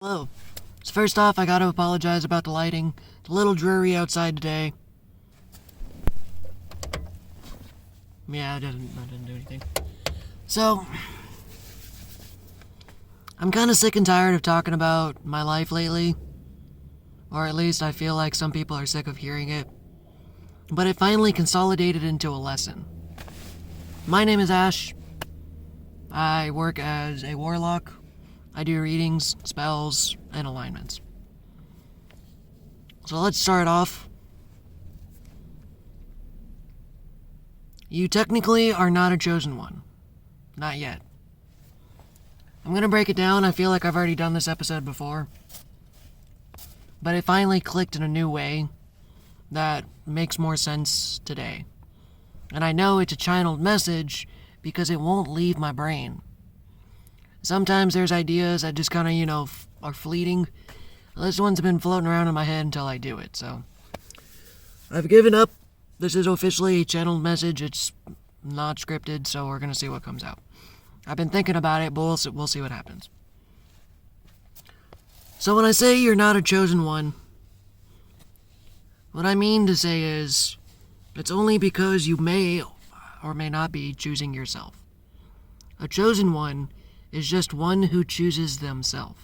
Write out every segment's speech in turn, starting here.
Hello. So first off, I gotta apologize about the lighting. It's a little dreary outside today. Yeah, I didn't do anything. So, I'm kinda sick and tired of talking about my life lately. Or at least I feel like some people are sick of hearing it. But it finally consolidated into a lesson. My name is Ash. I work as a warlock. I do readings, spells, and alignments. So let's start off. You technically are not a chosen one. Not yet. I'm gonna break it down. I feel like I've already done this episode before. But it finally clicked in a new way that makes more sense today. And I know it's a channeled message because it won't leave my brain. Sometimes there's ideas that just kinda, are fleeting. This one's been floating around in my head until I do it, so. I've given up. This is officially a channeled message. It's not scripted, so we're gonna see what comes out. I've been thinking about it, but we'll see what happens. So when I say you're not a chosen one, what I mean to say is, it's only because you may or may not be choosing yourself. A chosen one is just one who chooses themselves.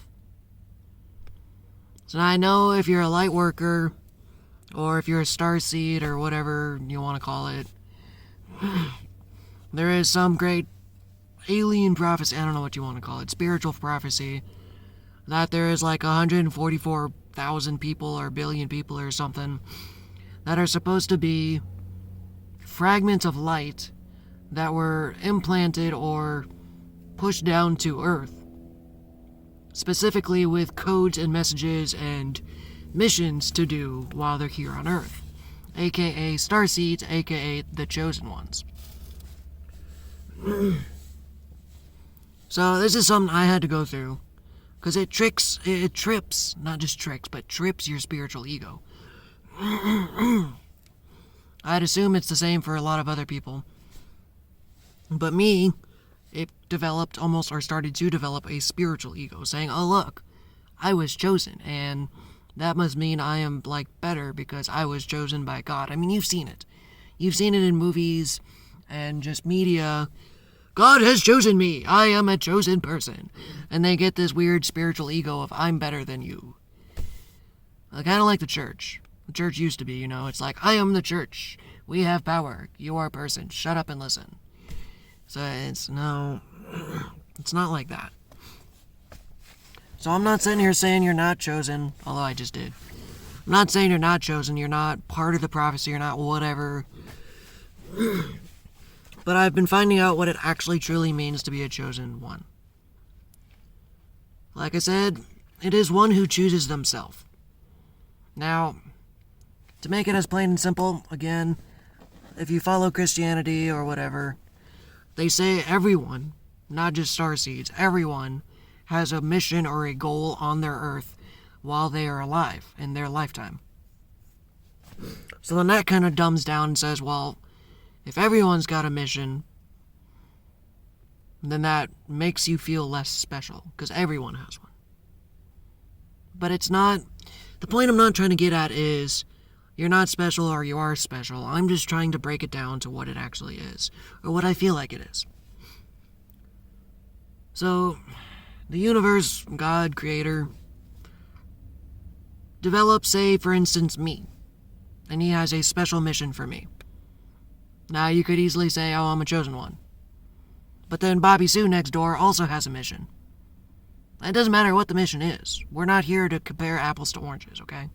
So I know if you're a light worker, or if you're a starseed, or whatever you want to call it, there is some great alien prophecy, I don't know what you want to call it, spiritual prophecy, that there is like 144,000 people or billion people or something that are supposed to be fragments of light that were implanted or pushed down to Earth, specifically with codes and messages and missions to do while they're here on Earth, aka starseeds, aka the chosen ones. So this is something I had to go through, because it trips, not just tricks, but trips your spiritual ego. I'd assume it's the same for a lot of other people. But me, it developed almost, or started to develop, a spiritual ego, saying, oh look, I was chosen, and that must mean I am, better because I was chosen by God. I mean, you've seen it. You've seen it in movies and just media. God has chosen me. I am a chosen person. And they get this weird spiritual ego of, I'm better than you. Kind of like the church. The church used to be, it's like, I am the church. We have power. You are a person. Shut up and listen. So it's not like that. So I'm not sitting here saying you're not chosen, although I just did. I'm not saying you're not chosen, you're not part of the prophecy, you're not whatever. But I've been finding out what it actually truly means to be a chosen one. Like I said, it is one who chooses themselves. Now, to make it as plain and simple, again, if you follow Christianity or whatever, they say everyone, not just starseeds, everyone has a mission or a goal on their Earth while they are alive in their lifetime. So then that kind of dumbs down and says, well, if everyone's got a mission, then that makes you feel less special, because everyone has one. But it's not, the point I'm not trying to get at is, you're not special or you are special. I'm just trying to break it down to what it actually is, or what I feel like it is. So, the universe, God, creator, develops, say, for instance, me. And he has a special mission for me. Now, you could easily say, oh, I'm a chosen one. But then Bobby Sue next door also has a mission. It doesn't matter what the mission is. We're not here to compare apples to oranges, okay?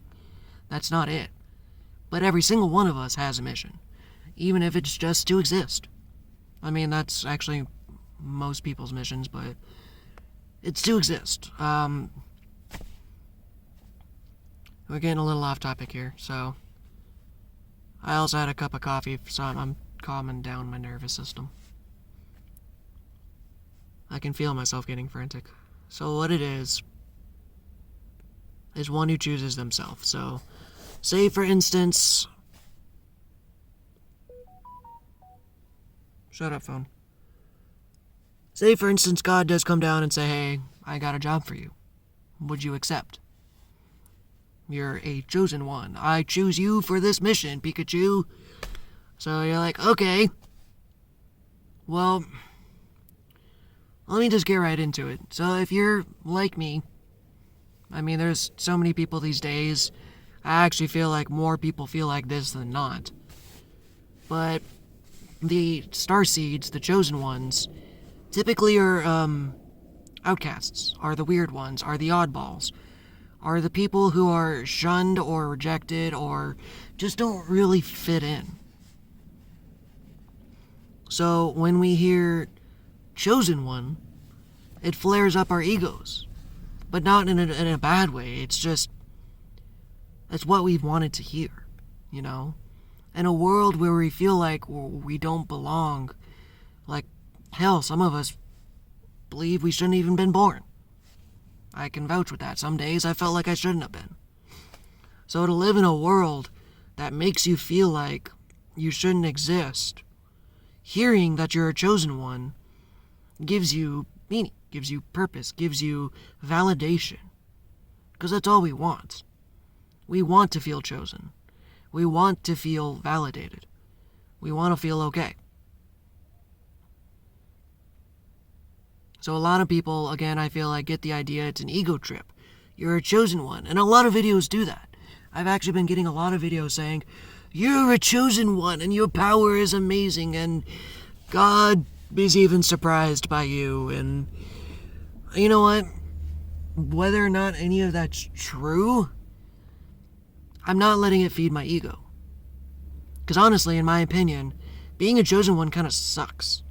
That's not it. But every single one of us has a mission, even if it's just to exist. I mean, that's actually most people's missions, but it's to exist. We're getting a little off topic here, so I also had a cup of coffee, so I'm calming down my nervous system. I can feel myself getting frantic. So what it is one who chooses themselves. So, say for instance, shut up, phone. Say for instance, God does come down and say, hey, I got a job for you. would you accept? You're a chosen one. I choose you for this mission, Pikachu. So you're like, okay. Well, let me just get right into it. So if you're like me, I mean, there's so many people these days. I actually feel like more people feel like this than not. But the starseeds, the chosen ones, typically are outcasts, are the weird ones, are the oddballs, are the people who are shunned or rejected or just don't really fit in. So when we hear chosen one, it flares up our egos, but not in a bad way. It's just, it's what we've wanted to hear, you know? In a world where we feel like we don't belong, like, hell, some of us believe we shouldn't even been born. I can vouch with that. Some days I felt like I shouldn't have been. So to live in a world that makes you feel like you shouldn't exist, hearing that you're a chosen one gives you meaning, gives you purpose, gives you validation. Because that's all we want. We want to feel chosen. We want to feel validated. We want to feel okay. So a lot of people, again, I feel like get the idea it's an ego trip. You're a chosen one. And a lot of videos do that. I've actually been getting a lot of videos saying, you're a chosen one and your power is amazing and God is even surprised by you. And you know what? Whether or not any of that's true, I'm not letting it feed my ego. Because honestly, in my opinion, being a chosen one kind of sucks.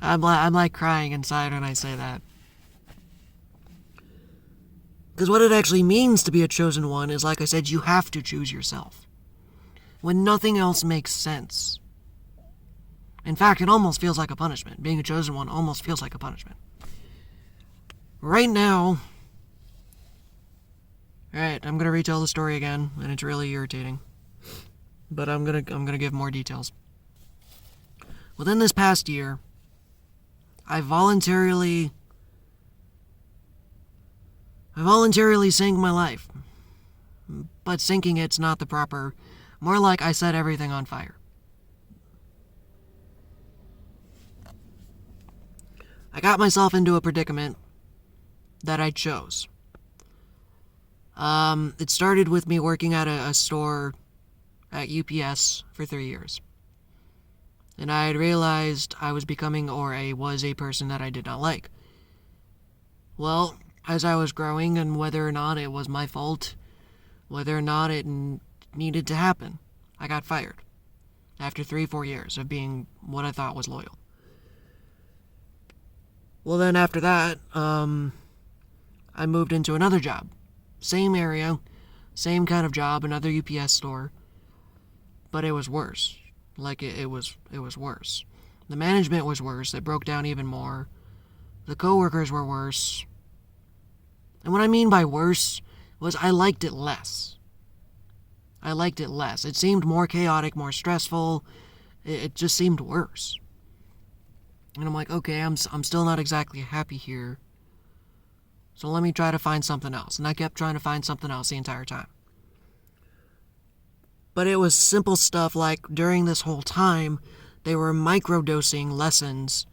I'm like crying inside when I say that. Because what it actually means to be a chosen one is, like I said, you have to choose yourself. When nothing else makes sense. In fact, it almost feels like a punishment. Being a chosen one almost feels like a punishment. Right now, alright, I'm gonna retell the story again, and it's really irritating. But I'm gonna give more details. Within this past year, I voluntarily sank my life. But sinking it's not the proper, more like I set everything on fire. I got myself into a predicament that I chose. It started with me working at a store at UPS for 3 years. And I had realized I was becoming, or I was a person that I did not like. Well, as I was growing, and whether or not it was my fault, whether or not it needed to happen, I got fired. After 3-4 years of being what I thought was loyal. Well then after that, I moved into another job. Same area, same kind of job, another UPS store. But it was worse. Like, it was worse. The management was worse. It broke down even more. The coworkers were worse. And what I mean by worse was I liked it less. It seemed more chaotic, more stressful. It just seemed worse. And I'm like, okay, I'm still not exactly happy here. So let me try to find something else. And I kept trying to find something else the entire time. But it was simple stuff like, during this whole time, they were microdosing lessons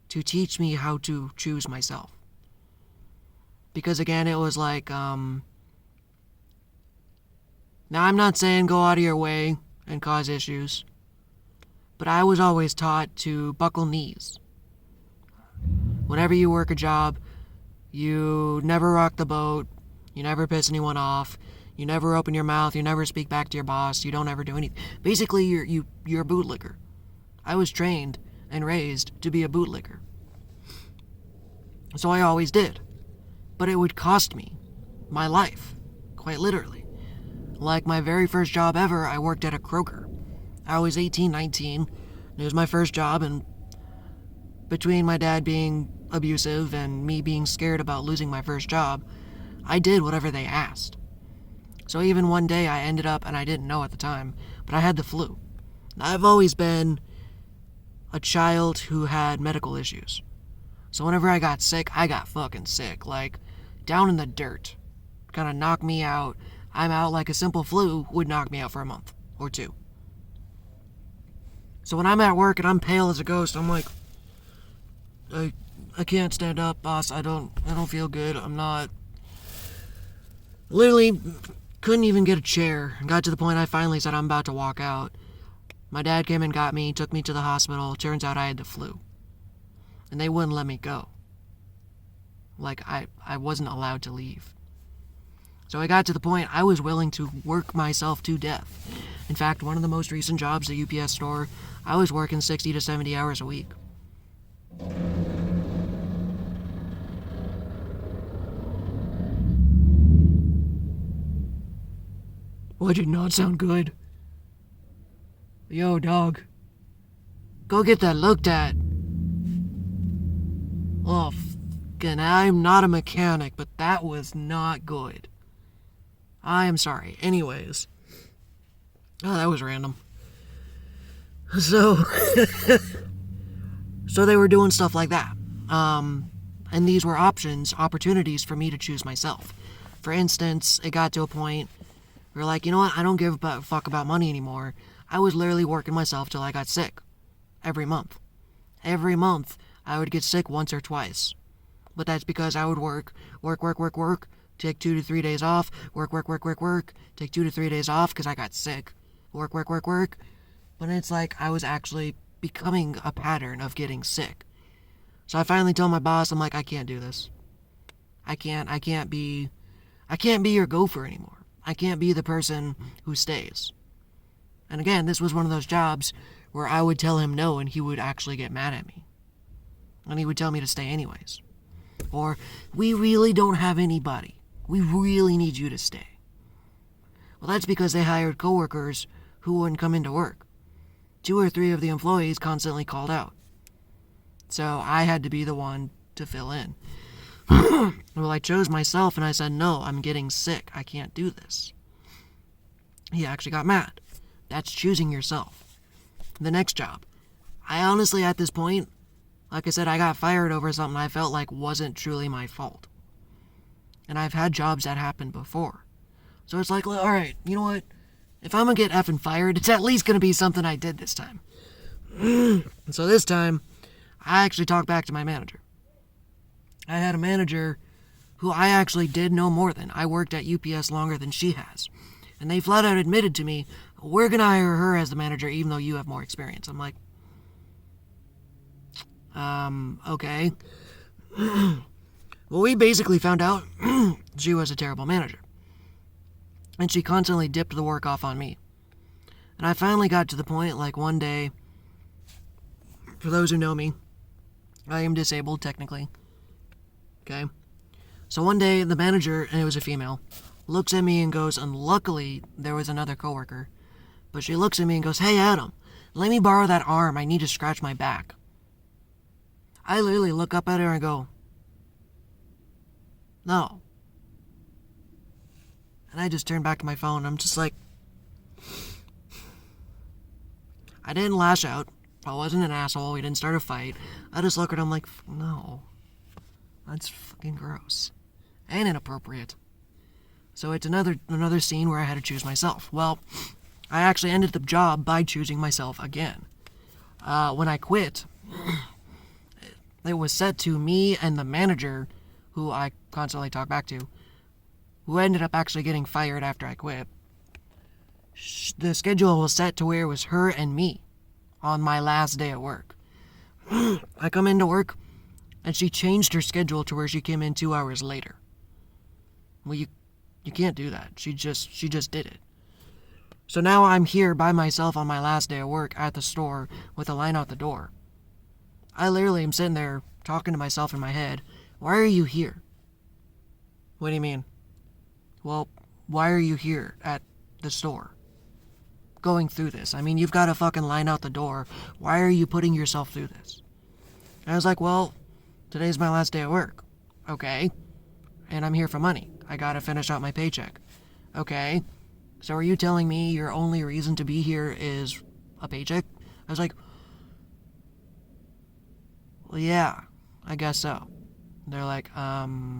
to teach me how to choose myself. Because again, it was like, now I'm not saying go out of your way and cause issues, but I was always taught to buckle knees. Whenever you work a job, you never rock the boat, you never piss anyone off, you never open your mouth, you never speak back to your boss, you don't ever do anything. Basically, you're a bootlicker. I was trained and raised to be a bootlicker. So I always did. But it would cost me my life, quite literally. Like my very first job ever, I worked at a Kroger. I was 18, 19, and it was my first job, and between my dad being abusive and me being scared about losing my first job, I did whatever they asked. So even one day I ended up, and I didn't know at the time, but I had the flu. I've always been a child who had medical issues. So whenever I got sick, I got fucking sick. Like, down in the dirt. Kind of knocked me out. I'm out like a simple flu would knock me out for a month or two. So when I'm at work and I'm pale as a ghost, I'm like, I can't stand up, boss. I don't feel good. I'm not. Literally couldn't even get a chair. Got to the point I finally said I'm about to walk out. My dad came and got me, took me to the hospital. Turns out I had the flu. And they wouldn't let me go. Like, I wasn't allowed to leave. So I got to the point I was willing to work myself to death. In fact, one of the most recent jobs, the UPS store, I was working 60 to 70 hours a week. Well, did not sound good. Yo, dog. Go get that looked at. Oh, fucking, I'm not a mechanic, but that was not good. I am sorry. Anyways. Oh, that was random. So, so they were doing stuff like that. And these were opportunities for me to choose myself. For instance, it got to a point where, like, you know what? I don't give a fuck about money anymore. I was literally working myself till I got sick. Every month. Every month, I would get sick once or twice. But that's because I would work, take 2 to 3 days off, work, take 2 to 3 days off because I got sick. Work. But it's like I was actually becoming a pattern of getting sick. So I finally told my boss, I'm like, I can't do this. I can't be your gopher anymore. I can't be the person who stays. And again, this was one of those jobs where I would tell him no and he would actually get mad at me. And he would tell me to stay anyways. Or, we really don't have anybody. We really need you to stay. Well, that's because they hired coworkers who wouldn't come into work. 2 or 3 of the employees constantly called out. So I had to be the one to fill in. Well, I chose myself and I said, no, I'm getting sick. I can't do this. He actually got mad. That's choosing yourself. The next job. I honestly, at this point, like I said, I got fired over something I felt like wasn't truly my fault. And I've had jobs that happened before. So it's like, alright, you know what? If I'm gonna get effing fired, it's at least gonna be something I did this time. And so this time, I actually talked back to my manager. I had a manager who I actually did know more than. I worked at UPS longer than she has. And they flat out admitted to me, we're gonna hire her as the manager even though you have more experience. I'm like, okay. Well, we basically found out she was a terrible manager. And she constantly dipped the work off on me. And I finally got to the point, like one day, for those who know me, I am disabled technically. Okay? So one day, the manager, and it was a female, looks at me and goes, and luckily, there was another coworker, but she looks at me and goes, hey Adam, let me borrow that arm, I need to scratch my back. I literally look up at her and go, no. And I just turn back to my phone. I'm just like, I didn't lash out. I wasn't an asshole. We didn't start a fight. I just look at him like, no. That's fucking gross. And inappropriate. So it's another scene where I had to choose myself. Well, I actually ended the job by choosing myself again. When I quit, it was set to me and the manager, who I constantly talk back to, who ended up actually getting fired after I quit. The schedule was set to where it was her and me on my last day at work. I come into work, and she changed her schedule to where she came in 2 hours later. Well, you can't do that. She just did it. So now I'm here by myself on my last day of work at the store with a line out the door. I literally am sitting there talking to myself in my head. Why are you here? What do you mean? Well, why are you here at the store? Going through this. I mean, you've got a fucking line out the door. Why are you putting yourself through this? And I was like, well, today's my last day at work. Okay. And I'm here for money. I gotta finish out my paycheck. Okay. So are you telling me your only reason to be here is a paycheck? I was like, well, yeah. I guess so. They're like, oh,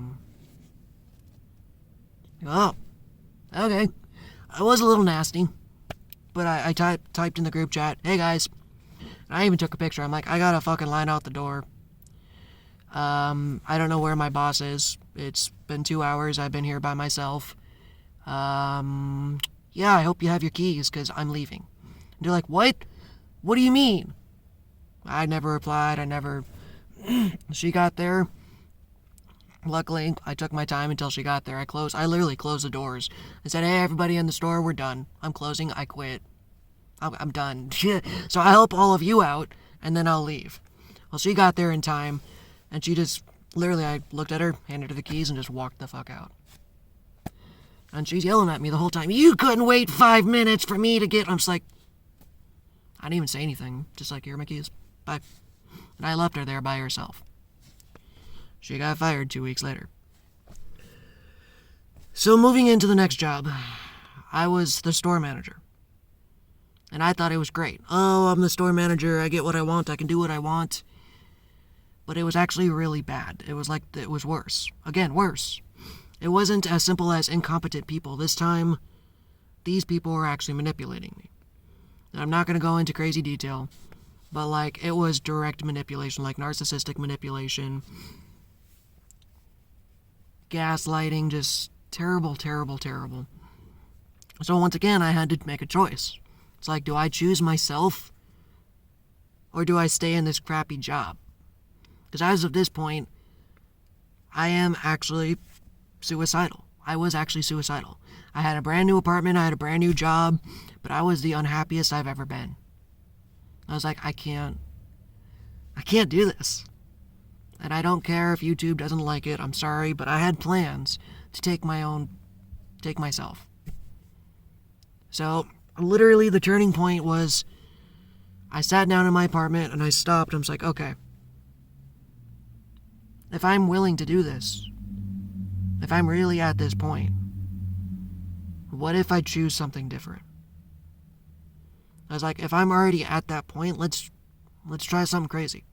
okay. I was a little nasty, but I typed in the group chat, hey guys. And I even took a picture. I'm like, I gotta fucking line out the door. I don't know where my boss is. It's been 2 hours. I've been here by myself. Yeah, I hope you have your keys, because I'm leaving. And they're like, what? What do you mean? I never replied. She got there. Luckily, I took my time until she got there. I literally closed the doors. I said, hey, everybody in the store, we're done. I'm closing. I quit. I'm done. So I'll help all of you out, and then I'll leave. Well, she got there in time, and she just, literally, I looked at her, handed her the keys, and just walked the fuck out. And she's yelling at me the whole time, you couldn't wait 5 minutes for me to get... I'm just like, I didn't even say anything. Just like, here are my keys. Bye. And I left her there by herself. She got fired 2 weeks later. So moving into the next job, I was the store manager. And I thought it was great. Oh, I'm the store manager. I get what I want. I can do what I want. But it was actually really bad. It was worse. Again, worse. It wasn't as simple as incompetent people. This time, these people were actually manipulating me. And I'm not going to go into crazy detail, but it was direct manipulation, like narcissistic manipulation, gaslighting, just terrible, terrible, terrible. So once again, I had to make a choice. It's like, do I choose myself, or do I stay in this crappy job? Because as of this point, I am actually suicidal. I was actually suicidal. I had a brand new apartment, I had a brand new job, but I was the unhappiest I've ever been. I was like, I can't do this. And I don't care if YouTube doesn't like it, I'm sorry, but I had plans to take myself. So, literally the turning point was, I sat down in my apartment and I stopped. I was like, okay, if I'm willing to do this, if I'm really at this point, what if I choose something different? I was like, if I'm already at that point, let's try something crazy.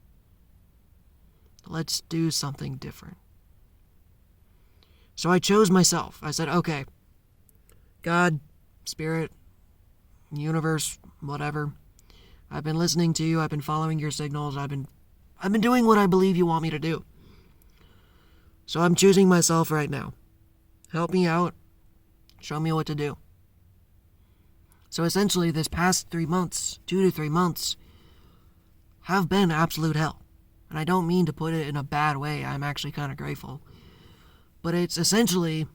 Let's do something different. So I chose myself. I said, okay, God, Spirit, universe, whatever. I've been listening to you. I've been following your signals. I've been doing what I believe you want me to do. So I'm choosing myself right now. Help me out. Show me what to do. So essentially, this past 3 months, 2 to 3 months, have been absolute hell. And I don't mean to put it in a bad way. I'm actually kind of grateful. But it's essentially,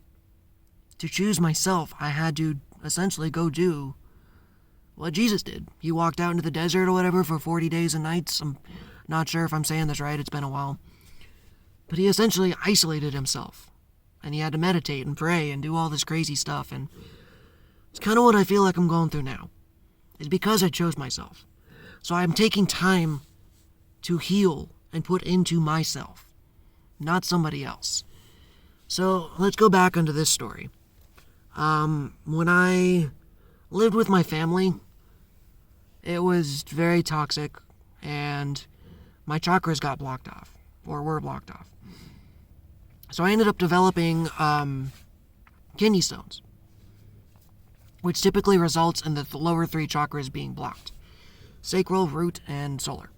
to choose myself, I had to essentially go do what Jesus did. He walked out into the desert or whatever for 40 days and nights. I'm not sure if I'm saying this right. It's been a while. But he essentially isolated himself. And he had to meditate and pray and do all this crazy stuff. And it's kind of what I feel like I'm going through now. It's because I chose myself. So I'm taking time to heal and put into myself, not somebody else. So let's go back onto this story. When I lived with my family, it was very toxic, and my chakras got blocked off, or were blocked off. So I ended up developing kidney stones, which typically results in the lower 3 chakras being blocked: sacral, root, and solar.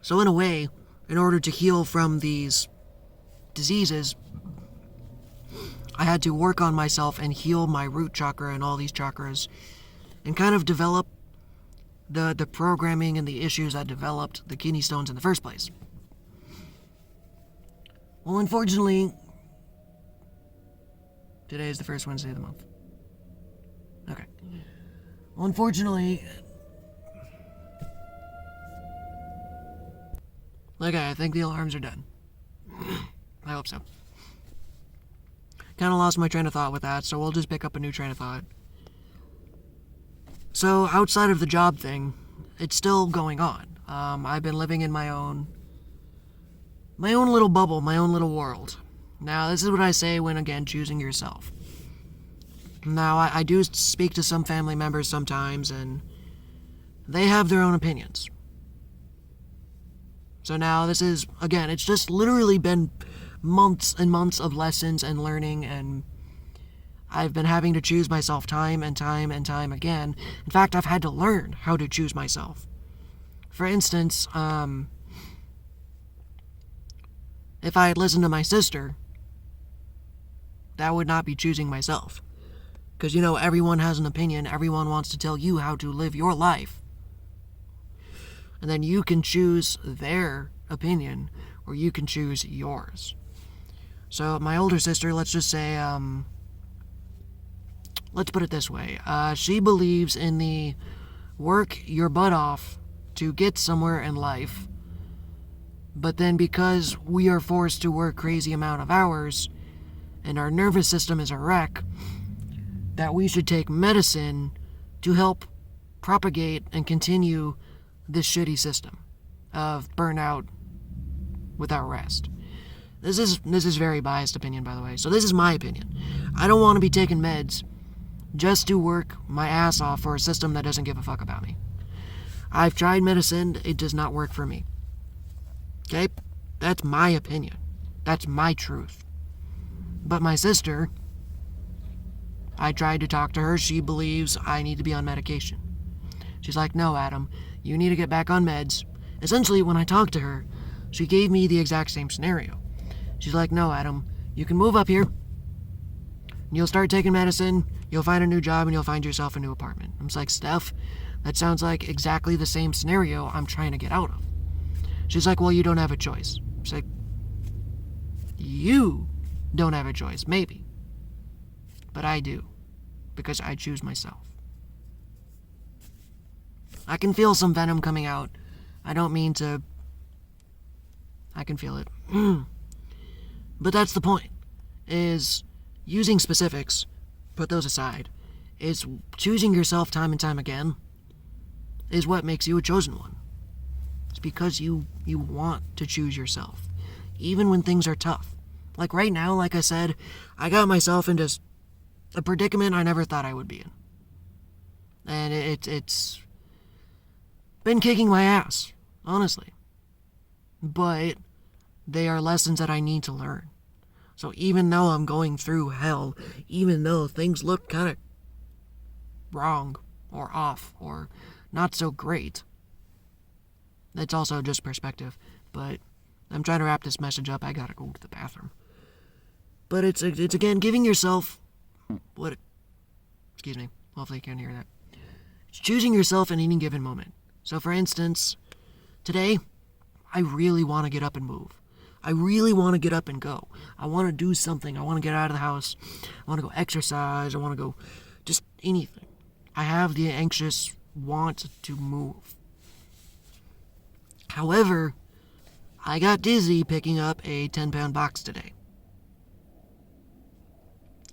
So in a way, in order to heal from these diseases, I had to work on myself and heal my root chakra and all these chakras, and kind of develop the programming and the issues that developed the kidney stones in the first place. Well, unfortunately, today is the first Wednesday of the month. Okay. Well, unfortunately, okay, I think the alarms are done. I hope so. Kind of lost my train of thought with that, so we'll just pick up a new train of thought. So, outside of the job thing, it's still going on. I've been living in my own little bubble, my own little world. Now, this is what I say when, again, choosing yourself. Now, I do speak to some family members sometimes, and they have their own opinions. So now this is, again, it's just literally been months and months of lessons and learning, and I've been having to choose myself time and time and time again. In fact, I've had to learn how to choose myself. For instance, if I had listened to my sister, that would not be choosing myself. Because, everyone has an opinion. Everyone wants to tell you how to live your life. And then you can choose their opinion, or you can choose yours. So my older sister, let's just say, let's put it this way. She believes in the work your butt off to get somewhere in life. But then because we are forced to work crazy amount of hours, and our nervous system is a wreck, that we should take medicine to help propagate and continue this shitty system of burnout without rest. This is very biased opinion, by the way. So this is my opinion. I don't want to be taking meds just to work my ass off for a system that doesn't give a fuck about me. I've tried medicine. It does not work for me. Okay? That's my opinion. That's my truth. But my sister, I tried to talk to her. She believes I need to be on medication. She's like, no, Adam, you need to get back on meds. Essentially, when I talked to her, she gave me the exact same scenario. She's like, no, Adam, you can move up here. You'll start taking medicine. You'll find a new job and you'll find yourself a new apartment. I'm just like, Steph, that sounds like exactly the same scenario I'm trying to get out of. She's like, well, you don't have a choice. She's like, you don't have a choice, maybe. But I do, because I choose myself. I can feel some venom coming out. I don't mean to. I can feel it. But that's the point, is using specifics, put those aside, is choosing yourself time and time again is what makes you a chosen one. It's because you want to choose yourself, even when things are tough. Like right now, like I said, I got myself into a predicament I never thought I would be in. And it's been kicking my ass, honestly. But they are lessons that I need to learn. So even though I'm going through hell, even though things look kind of wrong or off or not so great, it's also just perspective. But I'm trying to wrap this message up. I gotta go to the bathroom. But it's again giving yourself excuse me, hopefully you can't hear that. It's choosing yourself in any given moment. So for instance, today, I really want to get up and move. I really want to get up and go. I want to do something. I want to get out of the house. I want to go exercise. I want to go just anything. I have the anxious want to move. However, I got dizzy picking up a 10-pound box today.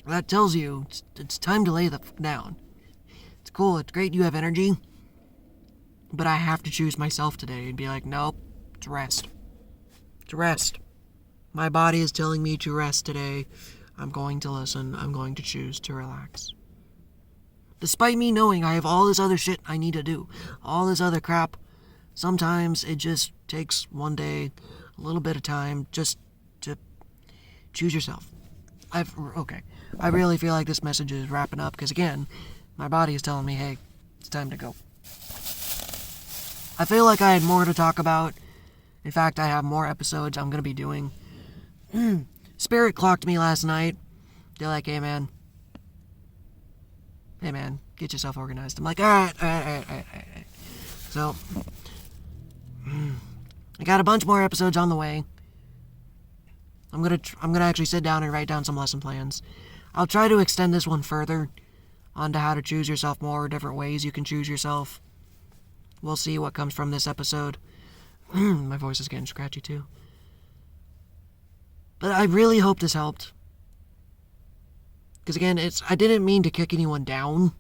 That tells you it's time to lay the fuck down. It's cool. It's great you have energy. But I have to choose myself today and be like, nope, it's rest. It's rest. My body is telling me to rest today. I'm going to listen. I'm going to choose to relax. Despite me knowing I have all this other shit I need to do, all this other crap, sometimes it just takes one day, a little bit of time, just to choose yourself. I really feel like this message is wrapping up because, again, my body is telling me, hey, it's time to go. I feel like I had more to talk about. In fact, I have more episodes I'm going to be doing. Spirit clocked me last night. They're like, hey man, get yourself organized. I'm like, all right. So, I got a bunch more episodes on the way. I'm gonna actually sit down and write down some lesson plans. I'll try to extend this one further onto how to choose yourself more, different ways you can choose yourself. We'll see what comes from this episode. My voice is getting scratchy too. But I really hope this helped. Because again, I didn't mean to kick anyone down.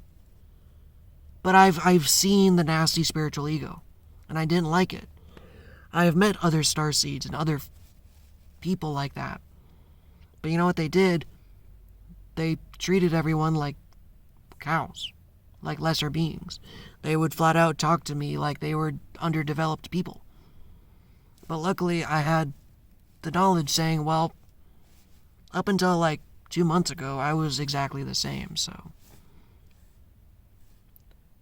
But I've seen the nasty spiritual ego. And I didn't like it. I have met other starseeds and other people like that. But you know what they did? They treated everyone like cows. Like lesser beings. They would flat out talk to me like they were underdeveloped people. But luckily, I had the knowledge saying, well, up until like 2 months ago, I was exactly the same, so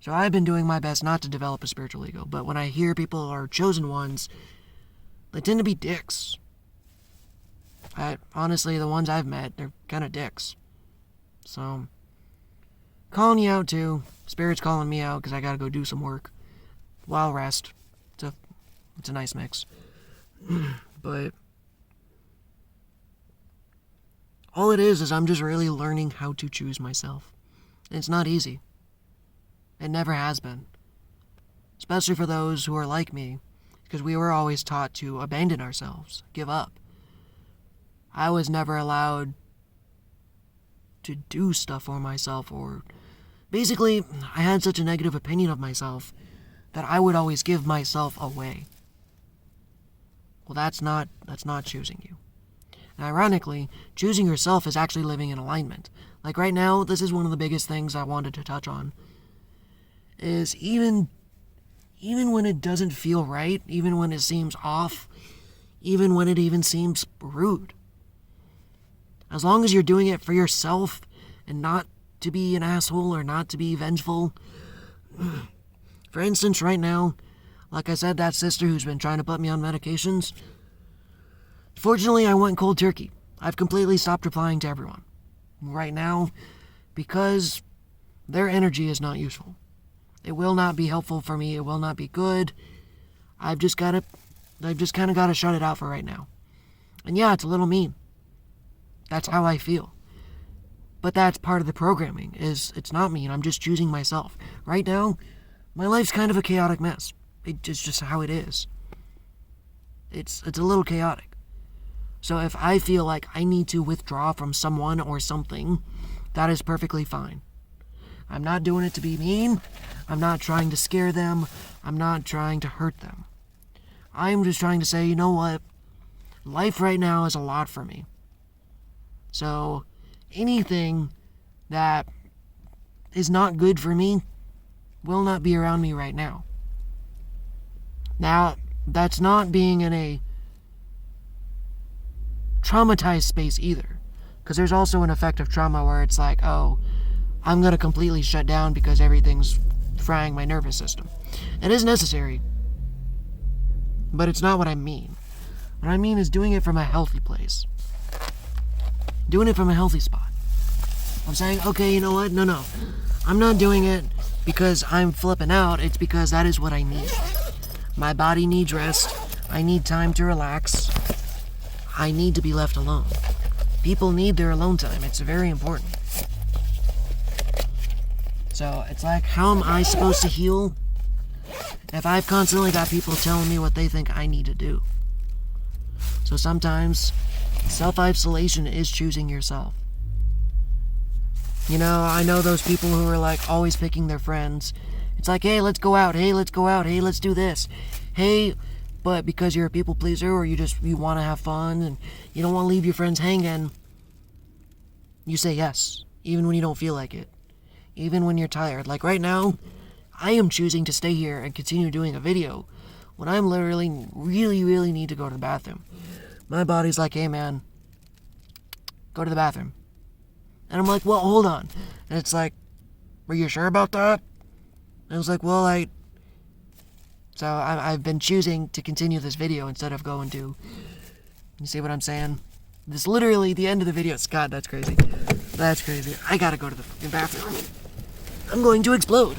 I've been doing my best not to develop a spiritual ego, but when I hear people are chosen ones, they tend to be dicks. Honestly, the ones I've met, they're kind of dicks. So, calling you out too. Spirit's calling me out because I gotta go do some work while rest. It's a nice mix. But all it is I'm just really learning how to choose myself. It's not easy. It never has been. Especially for those who are like me, because we were always taught to abandon ourselves, give up. I was never allowed to do stuff for myself, or basically, I had such a negative opinion of myself that I would always give myself away. Well, that's not choosing you. And ironically, choosing yourself is actually living in alignment. Like right now, this is one of the biggest things I wanted to touch on. Is even when it doesn't feel right, even when it seems off, even when it even seems rude. As long as you're doing it for yourself and not to be an asshole or not to be vengeful. For instance, right now, like I said, that sister who's been trying to put me on medications, fortunately, I went cold turkey. I've completely stopped replying to everyone right now because their energy is not useful. It will not be helpful for me. It will not be good. I've just kind of got to shut it out for right now. And yeah, it's a little mean. That's how I feel. But that's part of the programming, is it's not mean. I'm just choosing myself. Right now, my life's kind of a chaotic mess. It's just how it is. It's a little chaotic. So if I feel like I need to withdraw from someone or something, that is perfectly fine. I'm not doing it to be mean. I'm not trying to scare them. I'm not trying to hurt them. I'm just trying to say, you know what? Life right now is a lot for me. So anything that is not good for me will not be around me right now. Now, that's not being in a traumatized space either. Because there's also an effect of trauma where it's like, oh, I'm going to completely shut down because everything's frying my nervous system. It is necessary, but it's not what I mean. What I mean is doing it from a healthy place. Doing it from a healthy spot. I'm saying, okay, you know what? No. I'm not doing it because I'm flipping out. It's because that is what I need. My body needs rest. I need time to relax. I need to be left alone. People need their alone time. It's very important. So it's like, how am I supposed to heal if I've constantly got people telling me what they think I need to do? So sometimes self-isolation is choosing yourself. You know, I know those people who are like always picking their friends. It's like, hey, let's go out. Hey, let's go out. Hey, let's do this. Hey, but because you're a people pleaser or you want to have fun and you don't want to leave your friends hanging, you say yes, even when you don't feel like it. Even when you're tired. Like right now, I am choosing to stay here and continue doing a video when I'm literally really need to go to the bathroom. My body's like, hey man, go to the bathroom. And I'm like, well, hold on. And it's like, were you sure about that? And I was like, well, So I've been choosing to continue this video instead of going to, you see what I'm saying? This literally the end of the video. Scott, that's crazy. That's crazy. I gotta go to the fucking bathroom. I'm going to explode.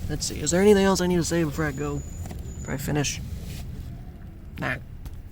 Let's see. Is there anything else I need to say before I go? Before I finish? Nah.